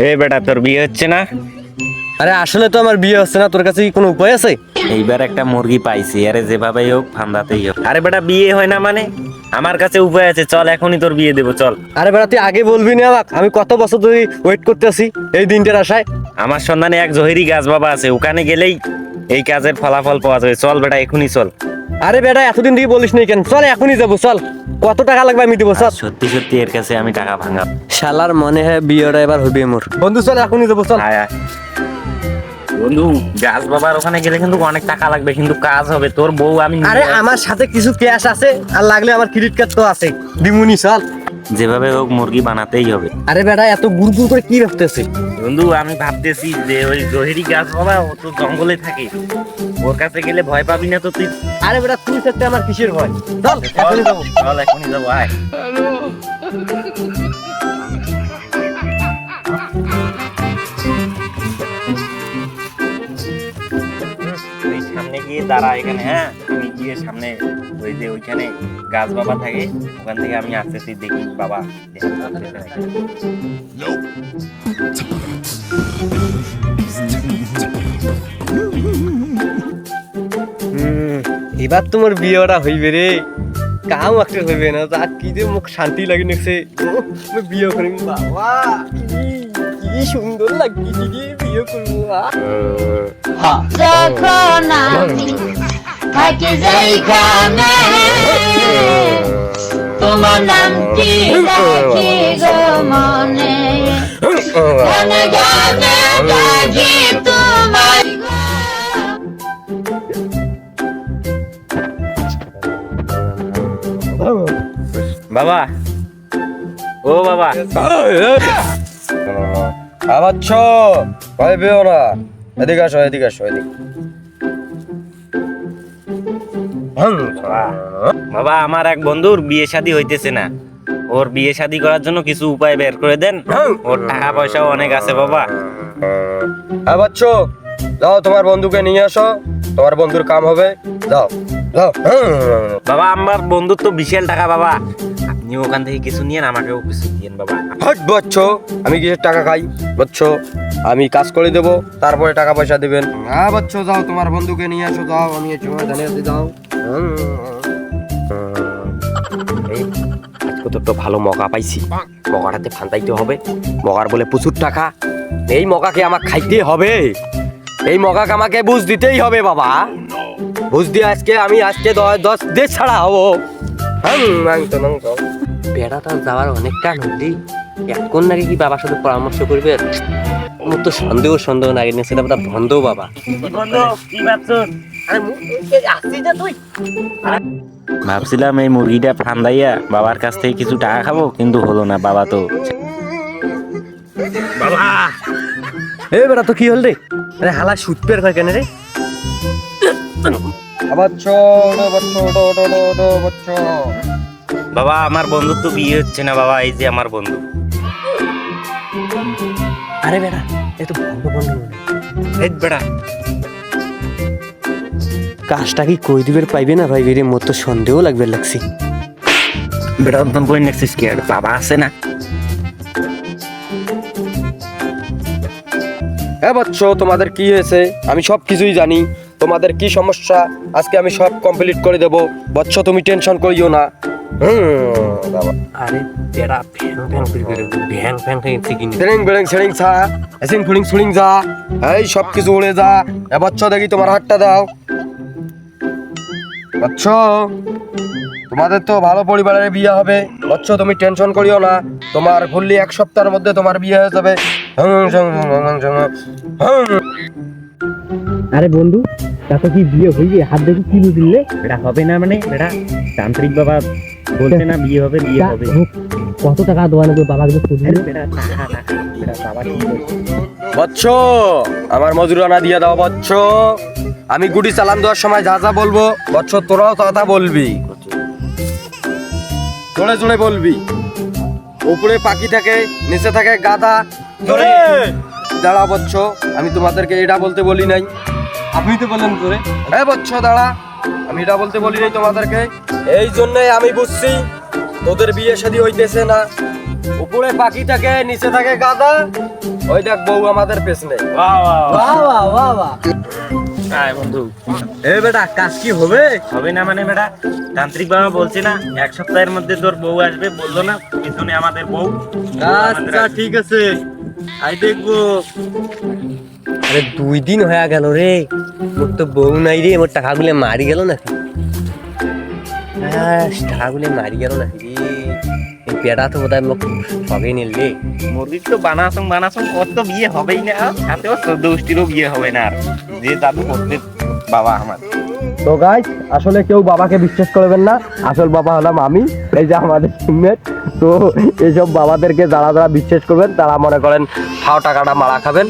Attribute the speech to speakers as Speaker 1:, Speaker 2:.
Speaker 1: এ বেটা তোর বিয়ে হচ্ছে না?
Speaker 2: আরে আসলে তো আমার বিয়ে হচ্ছে না, তোর কাছে কি কোনো উপায় আছে?
Speaker 1: এইবার একটা মুরগি পাইছি, আরে যেভাবেই হোক ফান্দাতেই হোক। আরে বেটা বিয়ে হয় না মানে? আমার কাছে উপায় আছে, চল এখনই তোর বিয়ে দেবো, চল।
Speaker 2: আরে বেটা তুই আগে বলবি না আমাকে? আমি কত বছর ধরে ওয়েট করতেছি এই দিনটার আশায়।
Speaker 1: আমার সন্ধানে এক জহিরি গাছ বাবা আছে, ওখানে গেলেই এই কাজের ফলাফল পাওয়া যাবে। চল বেটা এখনই চল।
Speaker 2: আরে বেটা এতদিন থেকে বলিস নাই কেন? চল এখনই যাবো, চল। কত টাকা লাগবে আমি দেবো, চল।
Speaker 1: সত্যি সত্যি এর কাছে আমি টাকা ভাঙাব।
Speaker 2: শালার মনে হয় বিয়েটা এবার হবে মোর। বন্ধু চল এখনই যাবো, চল।
Speaker 1: আয় আয়। বন্ধু গাছ বাবার ওখানে গেলে কিন্তু অনেক টাকা লাগবে, কিন্তু কাজ হবে। তোর বউ আমি
Speaker 2: আরে আমার সাথে কিছু ক্যাশ আছে, আর লাগলে আমার ক্রেডিট কার্ড তো আছে, দিমুনি, চল।
Speaker 1: যেভাবে হোক মুরগি বানাতেই হবে।
Speaker 2: আরে বেটা এত গুড় করে কি ভাবতেছে?
Speaker 1: বন্ধু আমি ভাবতেছি যে ওই জহিরি গাছ বাবা ও তো জঙ্গলে থাকে, ওর কাছে গেলে ভয় পাবি না তো তুই?
Speaker 2: আরে বেটা তুই সাথে আমার কিসের ভয়? চল এখনই যাবো।
Speaker 1: চল এখনই যাবো, আয়। ওই সামনে গিয়ে দাঁড়া এখানে, হ্যাঁ আমি গিয়ে সামনে ওই যে ওইখানে গাছ বাবা থাকে, ওখান থেকে আমি আসতেছি, দেখি বাবা দেখি আসতেছে নাকি।
Speaker 2: এবার তোমার বিয়েটা হইবে রে, কাম একটা হইবে না, তা কি যে মুখ শান্তি লাগে নেছে। বিয়ে করিম বাবা, কি সুন্দর লাগছে, বিয়ে করবো।
Speaker 3: যখন আমি থাকি যেইখানে তোমার নামটি রাখি গো মনে, গানে গানে ডাকি তোমার
Speaker 1: বাবা, ও বাবা,
Speaker 2: আচ্ছ ভয় পেও না, এদিকে আসো, এদিকে আসো, এদিকে।
Speaker 1: বাবা আমার এক বন্ধুর বিয়ে শাদী হইতেছে না, ওর বিয়ে শাদী করার জন্য কিছু উপায় বের করে দেন। ওর টাকা পয়সাও অনেক আছে বাবা।
Speaker 2: বাচ্চ যাও, তোমার বন্ধুকে নিয়ে আসো, তোমার বন্ধুর কাম হবে, যাও যাও।
Speaker 1: বাবা আমার বন্ধুর তো বিশাল টাকা বাবা, আপনি ওখান থেকে কিছু নিয়েন, আমাকেও কিছু দিয়েন বাবা।
Speaker 2: হট বচ্চ, আমি কিসের টাকা খাই? বচ্চ আমি কাজ করে দেবো, তারপরে টাকা পয়সা দিবেন। হ্যাঁ বচ্চ যাও, তোমার বন্ধুকে নিয়ে আসো, যাও, আমি জানিয়ে যাও। এই আজকে তো একটা ভালো মগা পাইছি, মগাটাতে ফান্তাইতে হবে। মগার বলে প্রচুর টাকা, এই মগাকে আমাকে খাইতে হবে, এই মগাকে আমাকে বুঝ দিতেই হবে বাবা। বুঝ দিয়ে আজকে 10 দেশ ছাড়া হবো। বেড়াটা যাওয়ার অনেকটা নদী, এখন নাকি কি বাবার সাথে পরামর্শ করবে? আমার তো সন্দেহ নাকি নিয়ে, সেটা বন্ধ বাবা।
Speaker 1: ভাবছিলাম এই মুরগিটা ফান্দাইয়া বাবার কাছ থেকে কিছু টাকা খাবো, কিন্তু হলো না। বাবা তো বাবা,
Speaker 2: এ বেটা তো কি হল রে? আরে হালা সুতপের কয় কেন রে?
Speaker 1: বাবা আমার বন্ধুর তো বিয়ে হচ্ছে না বাবা, এই যে আমার বন্ধু।
Speaker 2: আরে বেটা এ তো বন্ধ
Speaker 1: এই বেটা
Speaker 2: কাজটা কি কই দিবের পাইবে না ভাই? বেরে মোর তো সন্দেহ লাগবে লাগছি।
Speaker 1: বেটা একদম কই নেক্সিস কি আর বাবা আছে না?
Speaker 2: হ্যাঁ বৎস, তোমাদের কি হয়েছে আমি সব কিছুই জানি, তোমাদের কি সমস্যা আজকে আমি সব কমপ্লিট করে দেব বৎস, তুমি টেনশন করিও না।
Speaker 1: আরে বেটা ভ্যান ফ্যান খাইছে কিনে
Speaker 2: সেরিং বেরিং সেরিং সা এসিং ফুলিং সুলিং যা, এই সব কিছু উড়ে যা। এ বৎস দেখি তোমার হাতটা দাও। বৎস তোমাদের তো ভালো পরিবারের বিয়ে হবে বৎস, তুমি টেনশন করিও না, তোমার ফুললি 1 সপ্তাহের মধ্যে তোমার বিয়ে হয়ে যাবে।
Speaker 4: আরে বন্ধু তা কি বিয়ে হইবে? হাত দেখি কি বুঝলে?
Speaker 1: এটা হবে না মানে? বেটা তান্ত্রিক বাবা বলছে না বিয়ে হবে, বিয়ে হবে।
Speaker 4: কত টাকা দেওয়া লাগবে বাবা?
Speaker 1: বেটা টাকা বেটা বাবা কি বলছে?
Speaker 2: বৎস আমার মজুরানা দিয়ে দাও বৎস, আমি গুটি চালান দেওয়ার সময় যা যা বলবো বৎস তোরাও তা বলবি, জোরে জোরে বলবি। উপরে পাখি থাকে, নিচে থাকে গাধা। জোরে দাঁড়া বৎস, আমি তোমাদেরকে এটা বলতে বলি নাই, আপনি তো বললেন জোরে। হ্যাঁ বৎস দাঁড়া, আমি এটা বলতে বলি নাই তোমাদেরকে, এই জন্যই আমি বুঝছি তোদের বিয়ে শাদী হইতেছে না, উপরে পাখি থাকে নিচে থাকে গাদা, ওই দেখ বউ আমাদের পেছনে।
Speaker 1: বাহ বাহ বাহ।
Speaker 4: বাহ বাহ বাহ বাহ।
Speaker 1: আয় বন্ধু।
Speaker 2: এ বেটা কাজ কি হবে?
Speaker 1: হবে না মানে বেটা, তান্ত্রিক বাবা বলছে না 1 সপ্তাহের মধ্যে তোর বউ আসবে, বললো না পিছনে আমাদের বউ।
Speaker 2: আচ্ছা ঠিক আছে, আই দেখবো। আরে 2 দিন হয়ে গেল রে, মোর তো বউ নাই রে, মোর টাকাগুলো মারি গেল নাকি? টাকাগুলো মারি গেল নাকি রে? এই পেটা তো বোধহয় মোক সবই নিলে।
Speaker 1: মুরগির তো বানাসং ওর তো বিয়ে হবেই না, সাথে ওর 14 বিয়ে হবে না আর, যে দাদু করতে বাবা আমার।
Speaker 2: তো গাইস, আসলে কেউ বাবাকে বিশ্বাস করবেন না, আসল বাবা হলাম আমি, এই যে আমাদের টিমমেট। তো এইসব বাবাদেরকে যারা যারা বিশ্বাস করবেন তারা মনে করেন খাও টাকাটা মারা খাবেন।